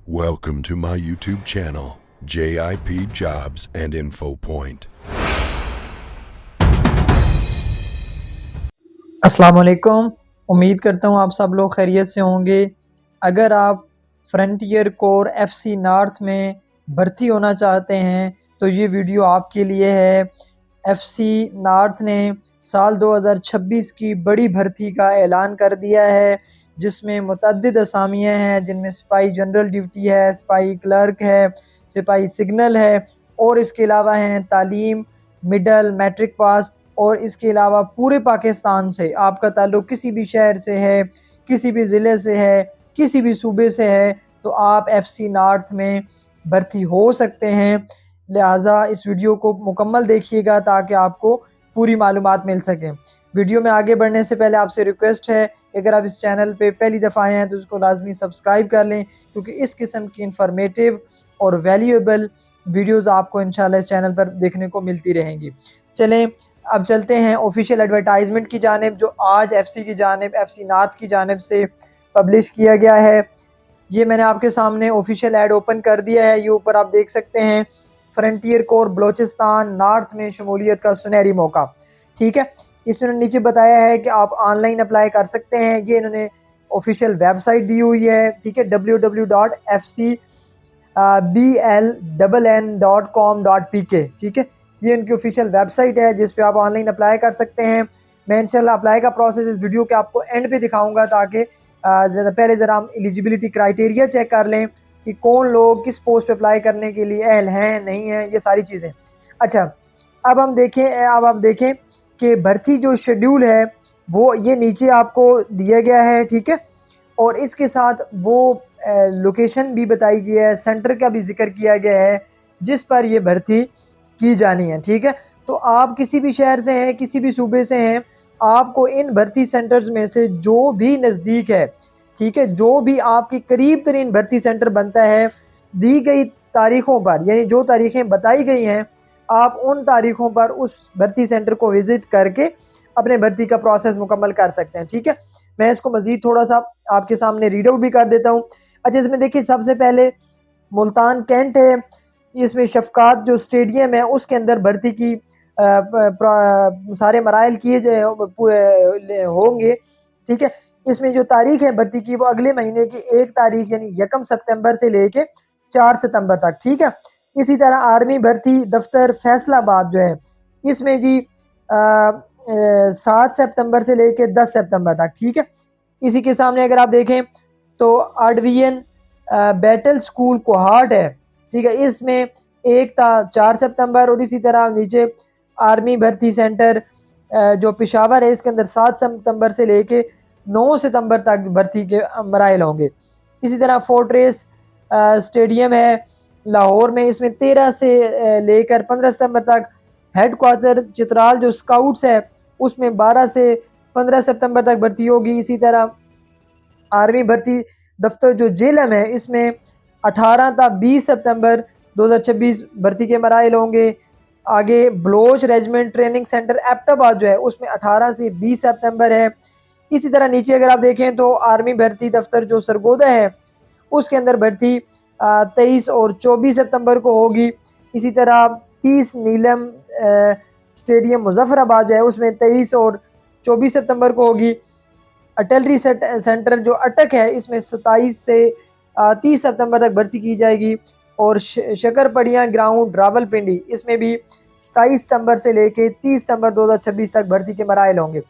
Welcome to my YouTube channel, JIP Jobs and Info Point. अस्सलाम वालेकुम। उम्मीद करता हूँ आप सब लोग खैरियत से होंगे। अगर आप फ्रंटियर कोर एफसी नॉर्थ में भर्ती होना चाहते हैं तो ये वीडियो आपके लिए है। एफसी नॉर्थ ने साल 2026 की बड़ी भर्ती का ऐलान कर दिया है, जिसमें मुतअद्दिद असामियाँ हैं, जिनमें सिपाही जनरल ड्यूटी है, सिपाही क्लर्क है, सिपाही सिग्नल है और इसके अलावा हैं तालीम, मिडल, मैट्रिक पास। और इसके अलावा पूरे पाकिस्तान से आपका ताल्लुक़ किसी भी शहर से है, किसी भी ज़िले से है, किसी भी सूबे से है, तो आप एफसी नॉर्थ में भर्ती हो सकते हैं। लिहाजा इस वीडियो को मुकम्मल देखिएगा ताकि आपको पूरी मालूमात मिल सकें। वीडियो में आगे बढ़ने से पहले आपसे रिक्वेस्ट है कि अगर आप इस चैनल पे पहली दफ़ा आए हैं तो उसको लाजमी सब्सक्राइब कर लें, क्योंकि इस किस्म की इंफॉर्मेटिव और वैल्यूएबल वीडियोस आपको इंशाल्लाह इस चैनल पर देखने को मिलती रहेंगी। चलें अब चलते हैं ऑफिशियल एडवर्टाइजमेंट की जानिब, जो आज एफसी की जानिब, एफसी नॉर्थ की जानिब से पब्लिश किया गया है। ये मैंने आपके सामने ऑफिशियल ऐड ओपन कर दिया है। ये ऊपर आप देख सकते हैं, फ्रंटियर कोर बलोचिस्तान नॉर्थ में शमूलियत का सुनहरी मौका। ठीक है, इसमें नीचे बताया है कि आप ऑनलाइन अप्लाई कर सकते हैं। ये इन्होंने ऑफिशियल वेबसाइट दी हुई है। ठीक है, www.fcbln.com.pk। ठीक है, ये इनकी ऑफिशियल वेबसाइट है जिस पे आप ऑनलाइन अप्लाई कर सकते हैं। मैं इंशाल्लाह अप्लाई का प्रोसेस इस वीडियो के आपको एंड पे दिखाऊंगा, ताकि पहले ज़रा हम एलिजिबिलिटी क्राइटेरिया चेक कर लें कि कौन लोग किस पोस्ट पे अप्लाई करने के लिए अहल हैं, नहीं हैं, ये सारी चीज़ें। अच्छा, अब आप देखें कि भर्ती जो शेड्यूल है वो ये नीचे आपको दिया गया है। ठीक है, और इसके साथ वो लोकेशन भी बताई गई है, सेंटर का भी जिक्र किया गया है जिस पर ये भर्ती की जानी है। ठीक है, तो आप किसी भी शहर से हैं, किसी भी सूबे से हैं, आपको इन भर्ती सेंटर्स में से जो भी नज़दीक है, ठीक है, जो भी आपके करीब तरीन भर्ती सेंटर बनता है, दी गई तारीख़ों पर, यानी जो तारीख़ें बताई गई हैं, आप उन तारीख़ों पर उस भर्ती सेंटर को विज़िट करके अपने भर्ती का प्रोसेस मुकम्मल कर सकते हैं। ठीक है, मैं इसको मज़ीद थोड़ा सा आपके सामने रीड आउट भी कर देता हूँ। अच्छा, इसमें देखिए सबसे पहले मुल्तान कैंट है। इसमें शफ़क़ात जो स्टेडियम है उसके अंदर भर्ती की सारे मराइल किए होंगे। ठीक है, इसमें जो तारीख़ है भर्ती की वो अगले महीने की 1 तारीख़ यानी 1 सितंबर से लेके 4 सितंबर तक। ठीक है, इसी तरह आर्मी भर्ती दफ्तर फैसलाबाद जो है, इसमें जी 7 सितंबर से लेके 10 सितंबर तक। ठीक है, इसी के सामने अगर आप देखें तो आर्डवियन बैटल स्कूल कोहाट है। ठीक है, इसमें 4 सितंबर, और इसी तरह नीचे आर्मी भर्ती सेंटर जो पेशावर है, इसके अंदर 7 सितंबर से लेके 9 सितंबर तक भर्ती के मराइल होंगे। इसी तरह फोर्ट्रेस स्टेडियम है लाहौर में, इसमें 13 से लेकर 15 सितंबर तक। हेड क्वार्टर चित्राल जो स्काउट्स है उसमें 12 से 15 सितंबर तक भर्ती होगी। इसी तरह आर्मी भर्ती दफ्तर जो जेलम है, इसमें 18 था 20 सितंबर 2026 भर्ती के मराइल होंगे। आगे Baloch regiment training centre Abbottabad जो है उसमें 18 से 20 सितंबर है। इसी तरह नीचे अगर आप देखें तो आर्मी भर्ती दफ्तर जो सरगोदा है उसके अंदर भर्ती 23 और 24 सितंबर को होगी। इसी तरह 30 नीलम स्टेडियम मुजफ्फराबाद जो है उसमें 23 और 24 सितंबर को होगी। अटलरी सेंटर जो अटक है इसमें 27 से 30 सितंबर तक भर्ती की जाएगी। और शकरपड़िया ग्राउंड रावलपिंडी, इसमें भी 27 सितंबर से लेके 30 सितंबर 2026 तक भर्ती के मराइल होंगे।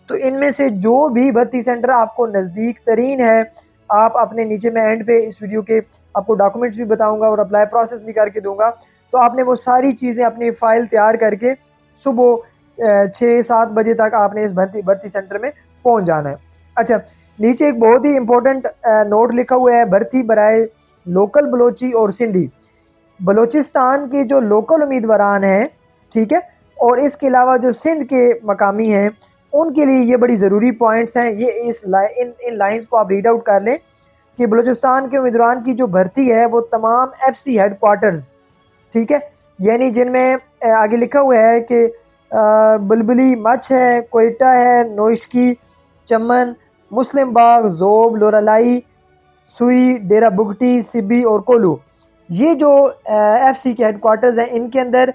तो इनमें से जो भी भर्ती सेंटर आपको नज़दीक तरीन है, आप अपने नीचे में एंड पे इस वीडियो के आपको डॉक्यूमेंट्स भी बताऊंगा और अप्लाई प्रोसेस भी करके दूंगा, तो आपने वो सारी चीज़ें अपनी फ़ाइल तैयार करके सुबह 6-7 बजे तक आपने इस भर्ती सेंटर में पहुँच जाना है। अच्छा, नीचे एक बहुत ही इम्पोर्टेंट नोट लिखा हुआ है, भर्ती बराए लोकल बलोची और सिंधी। बलोचिस्तान के जो लोकल उम्मीदवारान हैं, ठीक है, और इसके अलावा जो सिंध के मकामी हैं, उनके लिए ये बड़ी ज़रूरी पॉइंट्स हैं। ये इन लाइंस को आप रीड आउट कर लें कि बलूचिस्तान के उम्मीदवार की जो भर्ती है वो तमाम एफसी हेड क्वार्टर्स, ठीक है, यानी जिनमें आगे लिखा हुआ है कि बुलबुली मच है, कोयटा है, नोइश्की, चमन, मुस्लिम बाग, जोब, लोरालाई, सुई, डेरा बुगटी, सिब्बी और कोलू, ये जो FC के हेडक्वार्टर्स हैं, इनके अंदर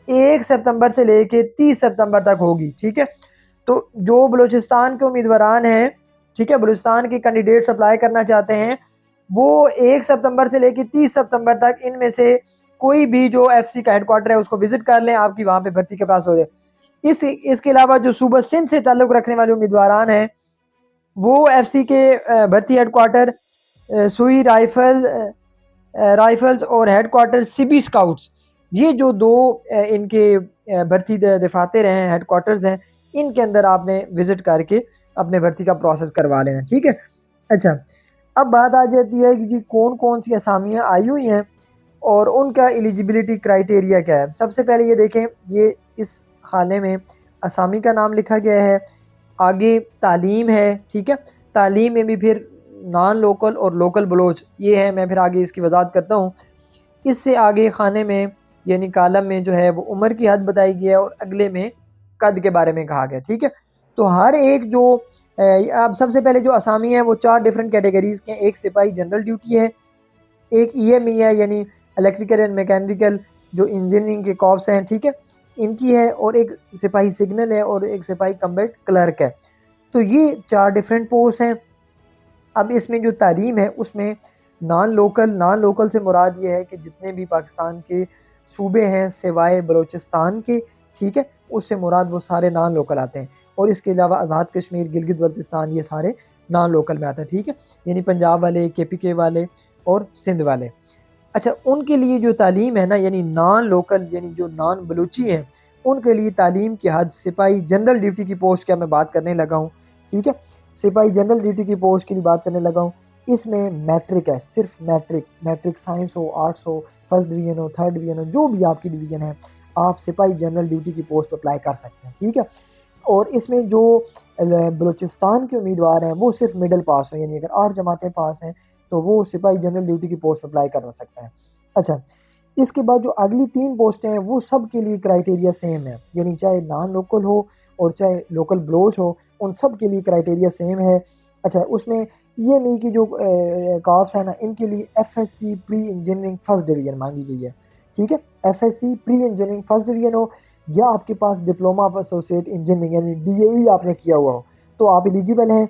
1 सितंबर से लेके 30 सितंबर तक होगी। ठीक है, तो जो बलूचिस्तान के उम्मीदवारान हैं, ठीक है, बलूचिस्तान के कैंडिडेट्स अप्लाई करना चाहते हैं, वो 1 सितंबर से लेके 30 सितंबर तक इनमें से कोई भी जो FC का हेडक्वार्टर है उसको विजिट कर लें, आपकी वहाँ पे भर्ती के पास हो जाए। इसके अलावा जो सूबा सिंध से ताल्लुक़ रखने वाले उम्मीदवारान हैं, वो FC के भर्ती हेडक्वार्टर सुई राइफल्स और हेडक्वार्टर सिबी स्काउट्स, ये जो दो इनके भर्ती दफातर हैं, हेडक्वार्टर्स हैं, इनके अंदर आपने विजिट करके अपने भर्ती का प्रोसेस करवा लेना। ठीक है, अच्छा, अब बात आ जाती है कि जी कौन कौन सी असामियाँ आई हुई हैं और उनका एलिजिबिलिटी क्राइटेरिया क्या है। सबसे पहले ये देखें, ये इस खाने में असामी का नाम लिखा गया है, आगे तालीम है। ठीक है, तालीम में भी फिर नॉन लोकल और लोकल बलोच ये है, मैं फिर आगे इसकी वजाहत करता हूँ। इससे आगे खाने में यानी कालम में जो है वो उम्र की हद बताई गई है और अगले में कद के बारे में कहा गया। ठीक है, तो हर एक जो अब सबसे पहले जो असामी है वो 4 डिफरेंट कैटेगरीज़ के, एक सिपाही जनरल ड्यूटी है, एक EME है यानी इलेक्ट्रिकल एंड मैकेनिकल जो इंजीनियरिंग के कॉर्प्स हैं, ठीक है, इनकी है, और एक सिपाही सिग्नल है और एक सिपाही कम्बैट क्लर्क है। तो ये 4 डिफरेंट पोस्ट हैं। अब इसमें जो तालीम है उसमें नॉन लोकल से मुराद ये है कि जितने भी पाकिस्तान के सूबे हैं सिवाय बलूचिस्तान के, ठीक है, उससे मुराद वो सारे नॉन लोकल आते हैं, और इसके अलावा आज़ाद कश्मीर, गिलगित बल्तिस्तान, ये सारे नॉन लोकल में आते हैं। ठीक है, यानी पंजाब वाले, KPK वाले और सिंध वाले। अच्छा, उनके लिए जो तालीम है ना, यानी नॉन लोकल यानी जो नॉन बलूची हैं, उनके लिए तालीम की हद सिपाही जनरल ड्यूटी की पोस्ट का मैं बात करने लगा हूँ। ठीक है, सिपाही जनरल ड्यूटी की पोस्ट की भी बात करने लगा हूँ। इसमें मैट्रिक है, सिर्फ मैट्रिक साइंस हो, आर्ट्स हो, फर्स्ट डिवीजन हो, थर्ड डिवीजन हो, जो भी आपकी डिवीजन है, आप सिपाही जनरल ड्यूटी की पोस्ट पर अप्लाई कर सकते हैं। ठीक है, और इसमें जो बलूचिस्तान के उम्मीदवार हैं वो सिर्फ मिडिल पास हो, यानी अगर 8 जमातें पास हैं तो वो सिपाही जनरल ड्यूटी की पोस्ट अप्लाई कर सकते हैं। अच्छा, इसके बाद जो अगली 3 पोस्टें हैं वो सब के लिए क्राइटेरिया सेम है, यानी चाहे नॉन लोकल हो और चाहे लोकल बलोच हो, उन सब के लिए क्राइटेरिया सेम है। अच्छा, उसमें EME की जो कॉप्स है ना, इनके लिए FSC pre engineering first division मांगी गई है। ठीक है, FSC pre engineering first division हो या आपके पास डिप्लोमा ऑफ एसोसिएट इंजीनियरिंग यानी DAE आपने किया हुआ हो तो आप एलिजिबल हैं।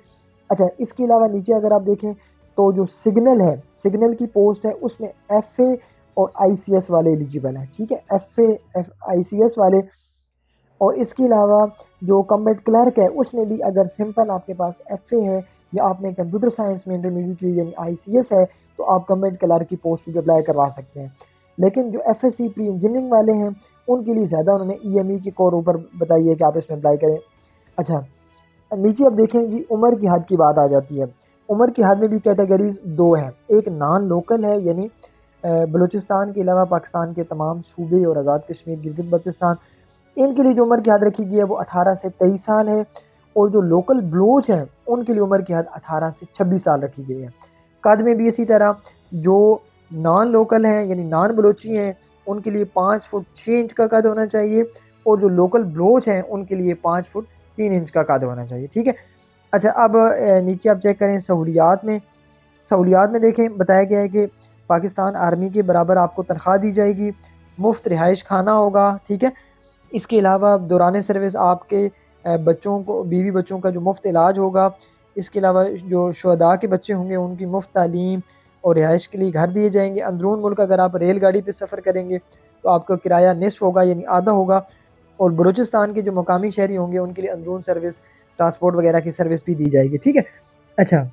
अच्छा, इसके अलावा नीचे अगर आप देखें तो जो सिग्नल है, सिग्नल की पोस्ट है उसमें FA और ICS वाले एलिजिबल हैं। ठीक है, FA ICS वाले, और इसके अलावा जो कम्बैट क्लर्क है उसमें भी अगर सिंपल आपके पास FA है या आपने कंप्यूटर साइंस में इंटरमीडिएट की यानी ICS है तो आप कम्बैट क्लर्क की पोस्ट भी अप्लाई करवा सकते हैं। लेकिन जो FSC प्री इंजीनियरिंग वाले हैं उनके लिए ज़्यादा उन्होंने EME की कोर ऊपर बताई है कि आप इसमें अप्लाई करें। अच्छा, नीचे अब देखें जी उम्र की हद की बात आ जाती है। उम्र की हद में भी कैटेगरीज 2 हैं, एक नॉन लोकल है यानी बलूचिस्तान के अलावा पाकिस्तान के तमाम सूबे और आज़ाद कश्मीर, गिलगित बल्तिस्तान, इनके लिए जो उम्र की हद रखी गई है वो 18 से 23 साल है, और जो लोकल बलोच हैं उनके लिए उम्र की हद 18 से 26 साल रखी गई है। कद में भी इसी तरह जो नॉन लोकल हैं यानी नॉन बलोची हैं उनके लिए 5 फुट 6 इंच का कद होना चाहिए, और जो लोकल बलोच हैं उनके लिए 5 फुट 3 इंच का कद होना चाहिए। ठीक है, अच्छा, अब नीचे आप चेक करें सहूलियात में देखें बताया गया है कि पाकिस्तान आर्मी के बराबर आपको तनख्वाह दी जाएगी, मुफ्त रिहाइश खाना होगा। ठीक है, इसके अलावा दौरान सर्विस आपके बच्चों को, बीवी बच्चों का जो मुफ्त इलाज होगा। इसके अलावा जो शुहदा के बच्चे होंगे उनकी मुफ्त तालीम और रिहाइश के लिए घर दिए जाएंगे। अंदरून मुल्क अगर आप रेलगाड़ी पर सफ़र करेंगे तो आपका किराया निस्फ होगा यानी आधा होगा, और बलूचिस्तान के जो मकामी शहरी होंगे उनके लिए अंदरून सर्विस, ट्रांसपोर्ट वगैरह की सर्विस भी दी जाएगी। ठीक है, अच्छा,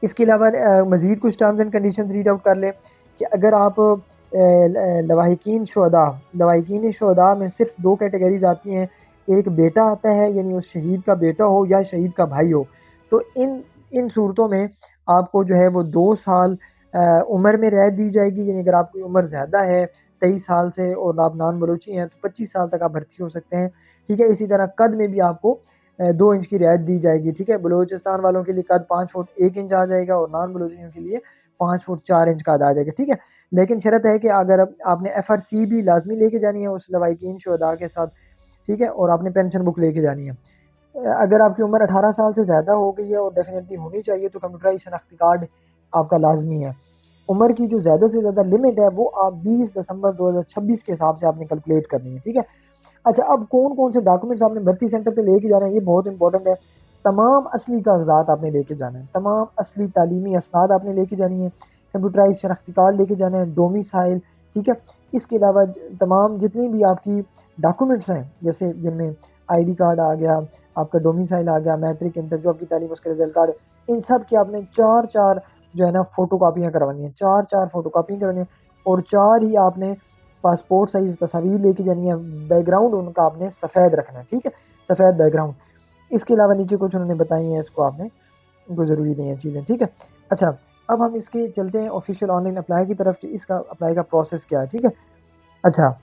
इसके अलावा मज़ीद कुछ terms and conditions read out कर लें कि अगर आप लवाहिकीन शुहदा में सिर्फ 2 कैटेगरीज आती हैं, एक बेटा आता है यानी उस शहीद का बेटा हो या शहीद का भाई हो, तो इन सूरतों में आपको जो है वो 2 साल उम्र में रियायत दी जाएगी, यानी अगर आपकी उम्र ज़्यादा है 23 साल से और आप नॉन बलूची हैं तो 25 साल तक आप भर्ती हो सकते हैं। ठीक है, इसी तरह कद में भी आपको 2 इंच की रियायत दी जाएगी। ठीक है, बलूचिस्तान वालों के लिए कद 5 फुट 1 इंच आ जाएगा और नॉन बलूचियों के लिए 5 फुट 4 इंच का कद आ जाएगा। ठीक है, लेकिन शर्त है कि अगर आपने FRC भी लाजमी लेके जानी है उस लवाहिकीन शुहदा के साथ। ठीक है, और आपने पेंशन बुक लेके जानी है। अगर आपकी उम्र 18 साल से ज़्यादा हो गई है और डेफिनेटली होनी चाहिए तो कंप्यूटराइज़ शनाख्ती कार्ड आपका लाजमी है। उम्र की जो ज़्यादा से ज़्यादा लिमिट है वो आप 20 दिसंबर 2026 के हिसाब से आपने कैलकुलेट करनी है, ठीक है। अच्छा, अब कौन कौन से डॉक्यूमेंट्स आपने भर्ती सेंटर पे लेके जाना है, ये बहुत इंपॉर्टेंट है। तमाम असली कागजात आपने लेके जाना है, तमाम असली तालीमी असनाद आपने लेके जानी है, कंप्यूटराइज शनाख्ती कार्ड लेके जाना है, डोमिसाइल, ठीक है। इसके अलावा तमाम जितनी भी आपकी डॉक्यूमेंट्स हैं, जैसे जिनमें आईडी कार्ड आ गया, आपका डोमिसाइल आ गया, मैट्रिक इंटर जो आपकी तालीम उसका रिजल्ट कार्ड, इन सब की आपने चार चार जो है ना फ़ोटो कापियाँ करवानी है, चार चार फ़ोटो कापियाँ करवानी है, और चार ही आपने पासपोर्ट साइज़ तस्वीर लेके जानी है। बैकग्राउंड उनका आपने सफ़ेद रखना है, ठीक है, सफ़ेद बैकग्राउंड। इसके अलावा नीचे कुछ उन्होंने बताई हैं, इसको आपने इनको ज़रूरी नहीं है चीज़ें, ठीक है। अच्छा, अब हम इसके चलते हैं ऑफिशियल ऑनलाइन अप्लाई की तरफ कि इसका अप्लाई का प्रोसेस क्या है, ठीक है। अच्छा,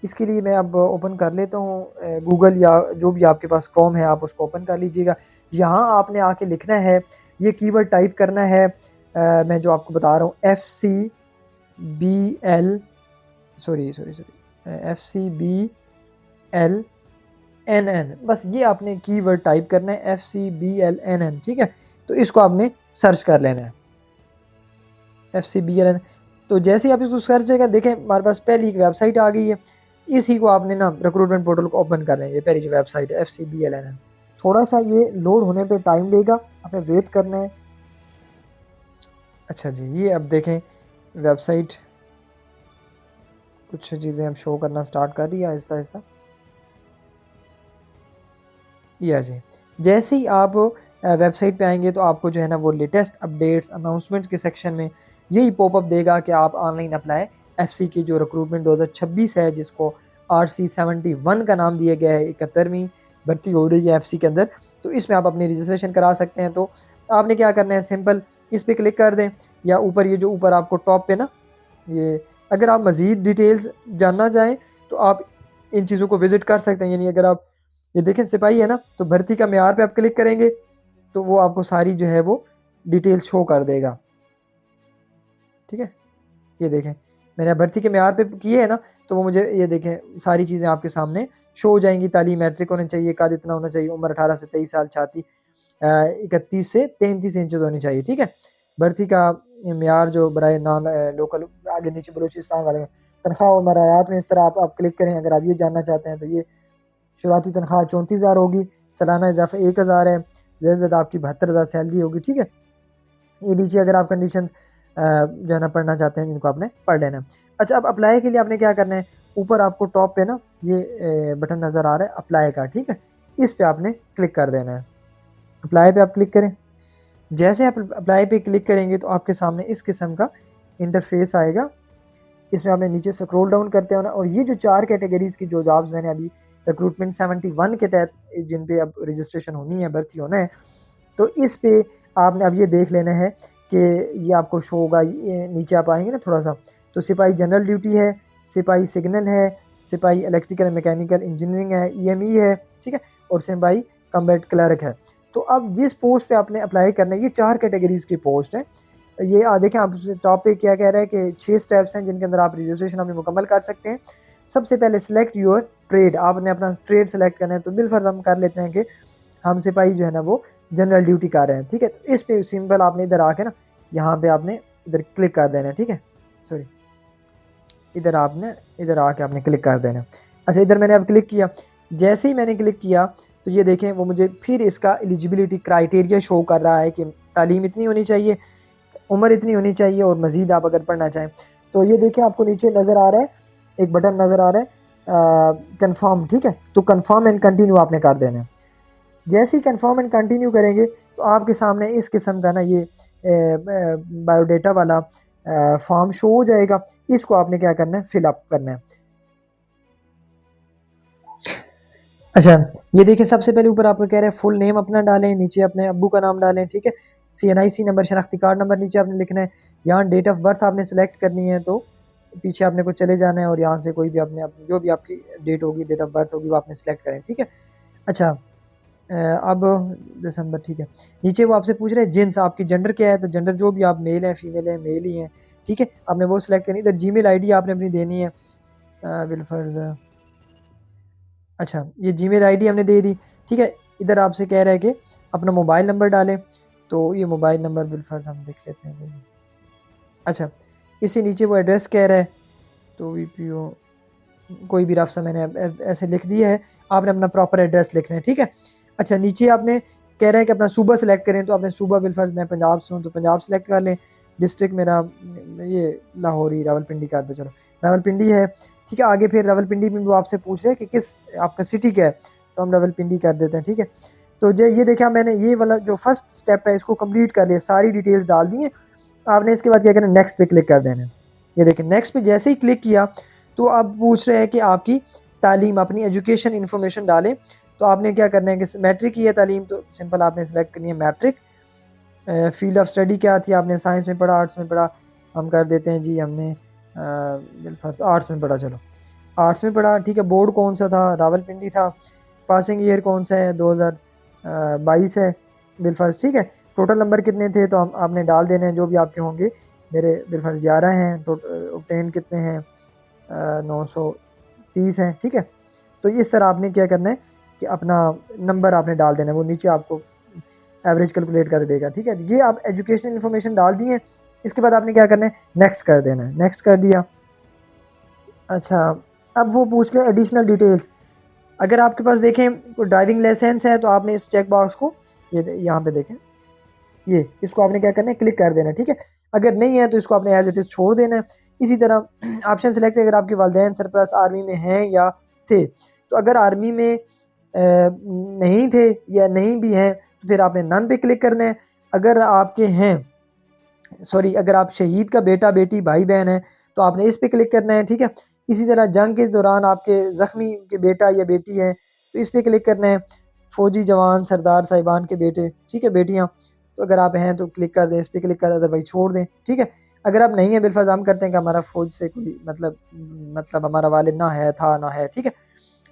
इसके लिए मैं अब ओपन कर लेता हूँ गूगल या जो भी आपके पास क्रोम है, आप उसको ओपन कर लीजिएगा। यहाँ आपने आके लिखना है, ये कीवर्ड टाइप करना है, मैं जो आपको बता रहा हूँ, FCBL FCBLNN, बस ये आपने कीवर्ड टाइप करना है, FCBLNN, ठीक है। तो इसको आपने सर्च कर लेना है, FCBLN। तो जैसे ही आप इसको सर्च करेंगे, देखें हमारे पास पहली एक वेबसाइट आ गई है। इसी को आपने ना रिक्रूटमेंट पोर्टल को ओपन कर लें, ये पहली जो वेबसाइट है FCBLNN। थोड़ा सा ये लोड होने पे टाइम लेगा, आपने वेट करना है। अच्छा जी, ये अब देखें वेबसाइट कुछ चीज़ें अब शो करना स्टार्ट कर रही है आहिस्ता आहिस्ता। या जी, जैसे ही आप वेबसाइट पे आएंगे तो आपको जो है ना वो लेटेस्ट अपडेट्स अनाउंसमेंट्स के सेक्शन में यही पॉपअप देगा कि आप ऑनलाइन अप्लाई FC की जो रिक्रूटमेंट 2026 है, जिसको RC71 का नाम दिया गया है, 71वीं भर्ती हो रही है FC के अंदर, तो इसमें आप अपनी रजिस्ट्रेशन करा सकते हैं। तो आपने क्या करना है, सिंपल इस पर क्लिक कर दें, या ऊपर ये जो ऊपर आपको टॉप पे ना ये, अगर आप मज़ीद डिटेल्स जानना चाहें तो आप इन चीज़ों को विज़िट कर सकते हैं। यानी अगर आप ये देखें सिपाही है ना, तो भर्ती का मेयार पे आप क्लिक करेंगे तो वो आपको सारी जो है वो डिटेल्स शो कर देगा, ठीक है। ये देखें मैंने भर्ती के मेयार पे किए है ना, तो वो मुझे ये देखें सारी चीज़ें आपके सामने शो हो जाएंगी। तालीम मैट्रिक होना चाहिए, कद इतना होना चाहिए, उम्र 18 से 23 साल, छाती 31 से 33 इंचज़ होनी चाहिए, ठीक है। भर्ती का मेयार जो बराए नॉन लोकल, आगे नीचे बलूचिस्तान वाले, तनख्वाह और मरायात में इस तरह आप क्लिक करें अगर आप ये जानना चाहते हैं। तो ये शुरुआती तनख्वाह 34,000 होगी, सालाना इजाफा 1,000 है, ज़्यादा से ज़्यादा आपकी 72,000 सैलरी होगी, ठीक है। ये नीचे अगर आप कंडीशन जो है ना पढ़ना चाहते हैं, इनको आपने पढ़ लेना है। अच्छा, अब अप्लाई के लिए आपने क्या करना है, ऊपर आपको टॉप पे ना ये बटन नज़र आ रहा है अप्लाई का, ठीक है, इस पे आपने क्लिक कर देना है। अप्लाई पे आप क्लिक करें, जैसे आप अप्लाई पे क्लिक करेंगे तो आपके सामने इस किस्म का इंटरफेस आएगा। इसमें आपने नीचे स्क्रॉल डाउन करते हो ना, और ये जो 4 कैटेगरीज़ की जो जॉब्स मैंने अभी रिक्रूटमेंट 71 के तहत जिन पे अब रजिस्ट्रेशन होनी है, भर्ती होना है, तो इस पे आपने अब ये देख लेना है कि ये आपको शो होगा। ये नीचे आप आएंगे ना थोड़ा सा, तो सिपाही जनरल ड्यूटी है, सिपाही सिग्नल है, सिपाही इलेक्ट्रिकल मैकेनिकल इंजीनियरिंग है, EME है, ठीक है, और सिपाही कम्बैट क्लर्क है। तो अब जिस पोस्ट पे आपने अप्लाई करना है, ये 4 कैटेगरीज़ की पोस्ट है। ये देखें आप टॉप पे क्या कह रहा है कि 6 स्टेप्स हैं जिनके अंदर आप रजिस्ट्रेशन अपनी मुकम्मल कर सकते हैं। सबसे पहले सिलेक्ट योर ट्रेड, आपने अपना ट्रेड सेलेक्ट करना है। तो बिलफर्ज हम कर लेते हैं कि हम सिपाही जो है ना वो जनरल ड्यूटी कर रहे हैं, ठीक है। तो इस पे सिंपल आपने इधर आके ना, यहाँ पे आपने इधर क्लिक कर देना है, ठीक है, सॉरी, इधर आके आपने क्लिक कर देना है। अच्छा, इधर मैंने अब क्लिक किया, जैसे ही मैंने क्लिक किया तो ये देखें वो मुझे फिर इसका एलिजिबिलिटी क्राइटेरिया शो कर रहा है कि तालीम इतनी होनी चाहिए, उम्र इतनी होनी चाहिए, और मज़ीद आप अगर पढ़ना चाहें तो ये देखिए आपको नीचे नज़र आ रहा है, एक बटन नज़र आ रहा है कंफर्म, ठीक है। तो कंफर्म एंड कंटिन्यू आपने कर देना है। जैसे ही कंफर्म एंड कंटिन्यू करेंगे तो आपके सामने इस किस्म का ना ये बायोडेटा वाला फॉर्म शो हो जाएगा। इसको आपने क्या करना है, फिलअप करना है। अच्छा, ये देखिए सबसे पहले ऊपर आपको कह रहा है फुल नेम अपना डालें, नीचे अपने अब्बू का नाम डालें, ठीक है। CNIC नंबर, शनाख्ती कार्ड नंबर नीचे आपने लिखना है। यहाँ डेट ऑफ बर्थ आपने सेलेक्ट करनी है, तो पीछे आपने कुछ चले जाना है और यहाँ से कोई भी आपने जो भी आपकी डेट होगी, डेट ऑफ बर्थ होगी, वो आपने सेलेक्ट करें, ठीक है। अच्छा, अब दिसंबर, ठीक है। नीचे वो आपसे पूछ रहे हैं जिन्स, आपकी जेंडर क्या है, तो जेंडर जो भी आप मेल हैं, फीमेल हैं, मेल ही हैं, ठीक है, आपने वो सिलेक्ट करनी। इधर जीमेल आईडी आपने अपनी देनी है बिलफर्ज। अच्छा, ये जीमेल आईडी हमने दे दी, ठीक है। इधर आपसे कह रहा है कि अपना मोबाइल नंबर डालें, तो ये मोबाइल नंबर बिलफर्ज हम देख लेते हैं। अच्छा, इससे नीचे वो एड्रेस कह रहा है, तो VPO कोई भी रास्ता मैंने ऐसे लिख दिया है, आपने अपना प्रॉपर एड्रेस लिखना है, ठीक है। अच्छा, नीचे आपने कह रहा है कि अपना सूबा सेलेक्ट करें, तो आपने सूबा बिलफर्ज मैं पंजाब से हूँ तो पंजाब सेलेक्ट कर लें। डिस्ट्रिक्ट मेरा ये लाहौर ही रावलपिंडी कर दो, चलो रावलपिंडी है, ठीक है। आगे फिर रावलपिंडी में वो आपसे पूछ रहे हैं कि किस आपका सिटी क्या है, तो हम रावलपिंडी कर देते हैं, ठीक है। तो ये देखिए मैंने ये वाला जो फर्स्ट स्टेप है इसको कंप्लीट कर लिया, सारी डिटेल्स डाल दी हैं। आपने इसके बाद क्या करना है, नेक्स्ट पे क्लिक कर देना है। ये देखिए नेक्स्ट पे जैसे ही क्लिक किया तो अब पूछ रहे हैं कि आपकी तालीम, अपनी एजुकेशन इन्फॉर्मेशन डालें। तो आपने क्या करना है कि मैट्रिक की है तालीम, तो सिंपल आपने सेलेक्ट करनी है मैट्रिक। फील्ड ऑफ स्टडी क्या थी, आपने साइंस में पढ़ा, आर्ट्स में पढ़ा, हम कर देते हैं जी हमने आर्ट्स में पढ़ा, चलो आर्ट्स में पढ़ा, ठीक है। बोर्ड कौन सा था, रावलपिंडी था। पासिंग ईयर कौन सा है, 2022 है बिलफर्ज, ठीक है। टोटल नंबर कितने थे, तो हम आपने डाल देने हैं जो भी आपके होंगे। मेरे बिलफर्ज 11 हैं, ऑब्टेन कितने हैं, 930 हैं, ठीक है। तो इस तरह आपने क्या करना है कि अपना नंबर आपने डाल देना है, वो नीचे आपको एवरेज कैलकुलेट कर देगा, ठीक है। ये आप एजुकेशनल इन्फॉर्मेशन डाल दिए। इसके बाद आपने क्या करना है, नेक्स्ट कर देना है, नेक्स्ट कर दिया। अच्छा, अब वो पूछ ले एडिशनल डिटेल्स। अगर आपके पास देखें ड्राइविंग लाइसेंस है तो आपने इस चेक बॉक्स को ये यहाँ पे देखें, ये इसको आपने क्या करना है, क्लिक कर देना है, ठीक है। अगर नहीं है तो इसको आपने एज इट इज़ छोड़ देना है। इसी तरह ऑप्शन सेलेक्ट, अगर आपके वालिदैन सरपरस्त आर्मी में हैं या थे, तो अगर आर्मी में नहीं थे या नहीं भी हैं तो फिर आपने नन पे क्लिक करना है। अगर आपके हैं, सॉरी, अगर आप शहीद का बेटा बेटी भाई बहन है तो आपने इस पे क्लिक करना है, ठीक है। इसी तरह जंग के दौरान आपके ज़ख्मी के बेटा या बेटी है तो इस पे क्लिक करना है। फ़ौजी जवान सरदार साहिबान के बेटे, ठीक है, बेटियाँ, तो अगर आप हैं तो क्लिक कर दें, इस पे क्लिक कर, अदरवाइज छोड़ दें, ठीक है। अगर आप नहीं है बिलफर्ज हम करते हैं कि हमारा फ़ौज से कोई मतलब हमारा वालिद ना है, था ना है, ठीक है।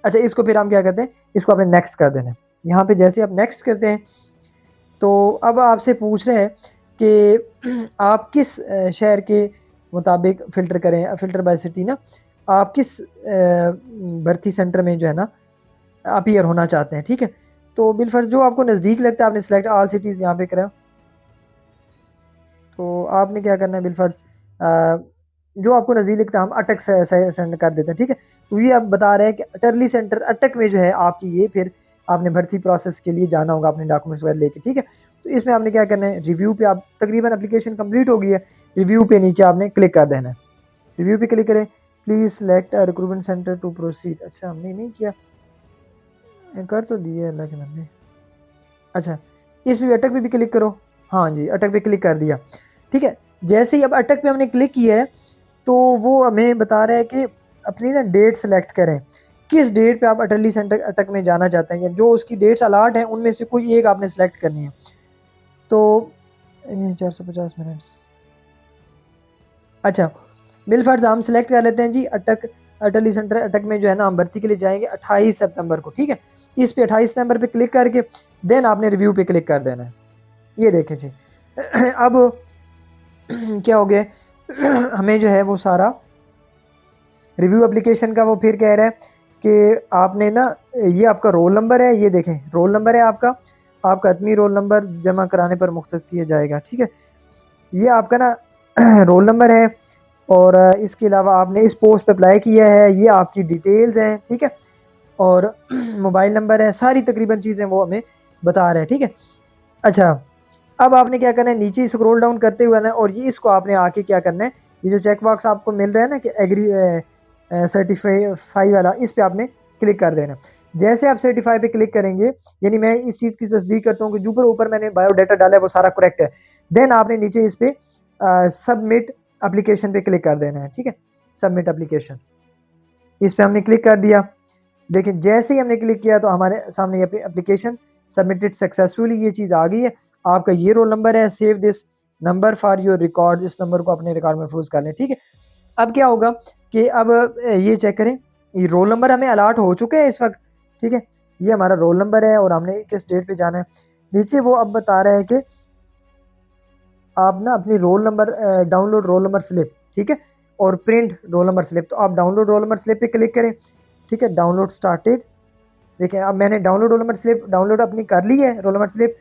अच्छा, इसको फिर हम क्या करते हैं, इसको आपने नेक्स्ट कर देना है। यहाँ पे जैसे आप नेक्स्ट करते हैं तो अब आपसे पूछ रहे हैं कि आप किस शहर के मुताबिक फ़िल्टर करें, फ़िल्टर बाय सिटी ना, आप किस भर्ती सेंटर में जो है ना अपीयर होना चाहते हैं, ठीक है। तो बिलफर्ज जो आपको नज़दीक लगता है आपने सेलेक्ट ऑल सिटीज़ यहाँ पे करा। तो आपने क्या करना है बिलफर्ज, जो आपको नज़दीक लगता है हम अटक से सेंड कर देते हैं, ठीक है। तो ये आप बता रहे हैं कि अटरली सेंटर अटक में जो है आपकी, ये फिर आपने भर्ती प्रोसेस के लिए जाना होगा अपने डॉक्यूमेंट्स वगैरह लेके, ठीक है। तो इसमें आपने क्या करना है, रिव्यू पे आप तकरीबन एप्लीकेशन कंप्लीट हो गई है, रिव्यू पे नीचे आपने क्लिक कर देना है। रिव्यू पे क्लिक करें, please select a recruitment centre to proceed. अच्छा, हमने नहीं किया, कर तो दिए अल्लाह के बंदे। अच्छा, इसमें भी अटक पे भी क्लिक करो, हाँ जी अटक पे क्लिक कर दिया, ठीक है। जैसे ही अब अटक पे हमने क्लिक किया है तो वो हमें बता रहा है कि अपनी ना डेट सेलेक्ट करें, किस डेट पे आप अटली सेंटर अटक में जाना चाहते हैं, या जो उसकी डेट्स अलाट हैं उनमें से कोई एक आपने सेलेक्ट करनी है। तो 450 मिनट्स, अच्छा बिलफर्ज हम सेलेक्ट कर लेते हैं जी अटक, अटली सेंटर अटक में जो है ना हम भर्ती के लिए जाएंगे 28 सितंबर को, ठीक है। इस पे 28 सितंबर पे क्लिक करके देन आपने रिव्यू पे क्लिक कर देना है। ये देखें जी अब क्या हो गया हमें जो है वो सारा रिव्यू एप्लीकेशन का वो फिर कह रहा है कि आपने ना ये आपका रोल नंबर है, ये देखें रोल नंबर है आपका, आपका आदमी रोल नंबर जमा कराने पर मुख्तस किया जाएगा, ठीक है। ये आपका ना रोल नंबर है, और इसके अलावा आपने इस पोस्ट पे अप्लाई किया है, ये आपकी डिटेल्स हैं, ठीक है। और मोबाइल नंबर है, सारी तकरीबन चीज़ें वो हमें बता रहे हैं, ठीक है। अच्छा, अब आपने क्या करना है, नीचे स्क्रॉल डाउन करते हुए ना, और ये इसको आपने आके क्या करना है, ये जो चेक बॉक्स आपको मिल रहा है ना कि एग्री सर्टिफाई वाला, इस पे आपने क्लिक कर देना। जैसे आप सर्टिफाई पे क्लिक करेंगे, यानी मैं इस चीज़ की तस्दीक करता हूँ कि जो ऊपर मैंने बायोडाटा डाला है वो सारा करेक्ट है, देन आपने नीचे इस पे सबमिट एप्लीकेशन पे क्लिक कर देना है, ठीक है। सबमिट एप्लीकेशन, इस पे हमने क्लिक कर दिया। देखिए जैसे ही हमने क्लिक किया तो हमारे सामने ये एप्लीकेशन सबमिटेड सक्सेसफुली, ये चीज़ आ गई है। आपका ये रोल नंबर है, save this number for your record, इस नंबर को अपने रिकॉर्ड में महफूज कर लें, ठीक है। अब क्या होगा कि अब ये चेक करें, ये रोल नंबर हमें अलाट हो चुके हैं इस वक्त, ठीक है। ये हमारा रोल नंबर है और हमने किस डेट पे जाना है। नीचे वो अब बता रहा है कि आप ना अपनी roll number download roll number slip, ठीक है, और प्रिंट रोल नंबर स्लिप। तो आप डाउनलोड रोल नंबर स्लिप पे क्लिक करें, ठीक है। डाउनलोड स्टार्टेड, देखिए अब मैंने download roll number slip download अपनी कर ली है, रोल नंबर स्लिप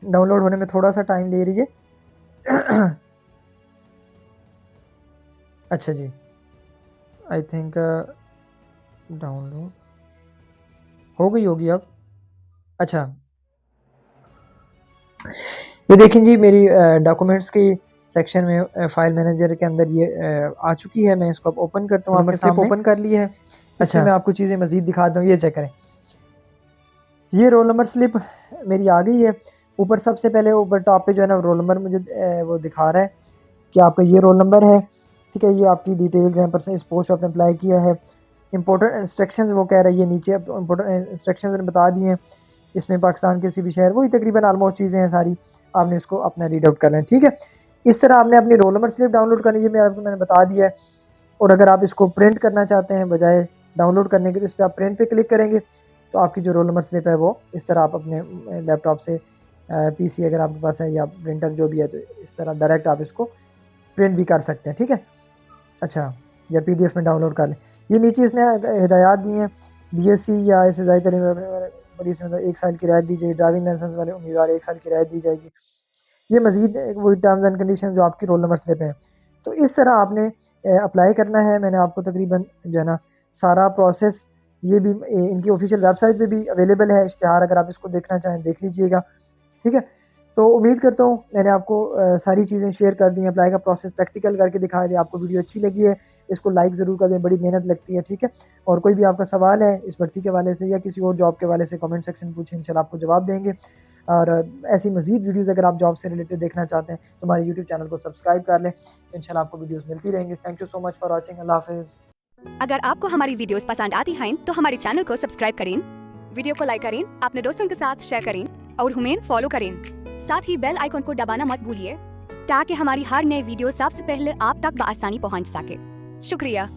डाउनलोड होने में थोड़ा सा टाइम ले रही है। अच्छा जी, आई थिंक डाउनलोड हो गई होगी अब। अच्छा, ये देखें जी, मेरी डॉक्यूमेंट्स की सेक्शन में फाइल मैनेजर के अंदर ये आ चुकी है। मैं इसको अब ओपन करता हूँ आपके सामने। ओपन कर ली है। इसमें मैं आपको चीज़ें मज़ीद दिखा दूँ, ये चेक करें। ये रोल नंबर स्लिप मेरी आ गई है। ऊपर सबसे पहले ऊपर टॉप पे जो है ना रोल नंबर मुझे वो दिखा रहा है कि आपका ये रोल नंबर है, ठीक है। ये आपकी डिटेल्स हैं, पर्सन इस पोस्ट आपने अप्लाई किया है। इंपॉर्टेंट इंस्ट्रक्शंस वो कह रहा है, ये नीचे इंपॉर्टेंट इंस्ट्रक्शंस बता दिए हैं। इसमें पाकिस्तान किसी भी शहर, वही तकरीबन ऑलमोस्ट चीज़ें हैं सारी, आपने इसको अपना रीड आउट कर लें, ठीक है। इस तरह आपने अपनी रोल नंबर स्लिप डाउनलोड करनी है, मैंने बता दिया है। और अगर आप इसको प्रिंट करना चाहते हैं बजाय डाउनलोड करने के, तो इस पर आप प्रिंट पे क्लिक करेंगे तो आपकी जो रोल नंबर स्लिप है वो इस तरह आप अपने लैपटॉप से पीसी अगर आपके पास है या प्रिंटर जो भी है, तो इस तरह डायरेक्ट आप इसको प्रिंट भी कर सकते हैं, ठीक है। अच्छा, या पीडीएफ में डाउनलोड कर लें। ये नीचे इसने हिदायत दी हैं, बीएससी या इससे ज़्यादा तरीन बड़ी इसमें 1 साल की रियायत दी जाएगी। ड्राइविंग लाइसेंस वाले उम्मीदवार 1 साल की रियायत दी जाएगी। ये मज़ीद वही टर्म्स एंड कंडीशन जो आपकी रोल नंबर स्लिप है। तो इस तरह आपने अप्लाई करना है। मैंने आपको तकरीबन जो है ना सारा प्रोसेस, ये भी इनकी ऑफिशियल वेबसाइट पे भी अवेलेबल है इश्तिहार, अगर आप इसको देखना चाहें देख लीजिएगा, ठीक है। तो उम्मीद करता हूँ मैंने आपको सारी चीज़ें शेयर कर दी हैं। अप्लाई का प्रोसेस प्रैक्टिकल करके दिखा दिया। आपको वीडियो अच्छी लगी है, इसको लाइक ज़रूर कर दें, बड़ी मेहनत लगती है, ठीक है। और कोई भी आपका सवाल है इस भर्ती के हवाले से या किसी और जॉब के हवाले से, कमेंट सेक्शन में पूछें, इंशाल्लाह आपको जवाब देंगे। और ऐसी मज़ीद वीडियोज़ अगर आप जॉब से रिलेटेड देखना चाहते हैं तो हमारे यूट्यूब चैनल को सब्सक्राइब कर लें, इंशाल्लाह आपको वीडियोज़ मिलती रहेंगी। Thank you so much for watching. अल्लाह हाफिज़। अगर आपको हमारी वीडियोस पसंद आती हैं तो हमारे चैनल को सब्सक्राइब करें, वीडियो को लाइक करें, अपने दोस्तों के साथ शेयर करें और हमें फॉलो करें। साथ ही बेल आइकन को दबाना मत भूलिए ताकि हमारी हर नई वीडियो सबसे पहले आप तक बआसानी पहुंच सके। शुक्रिया।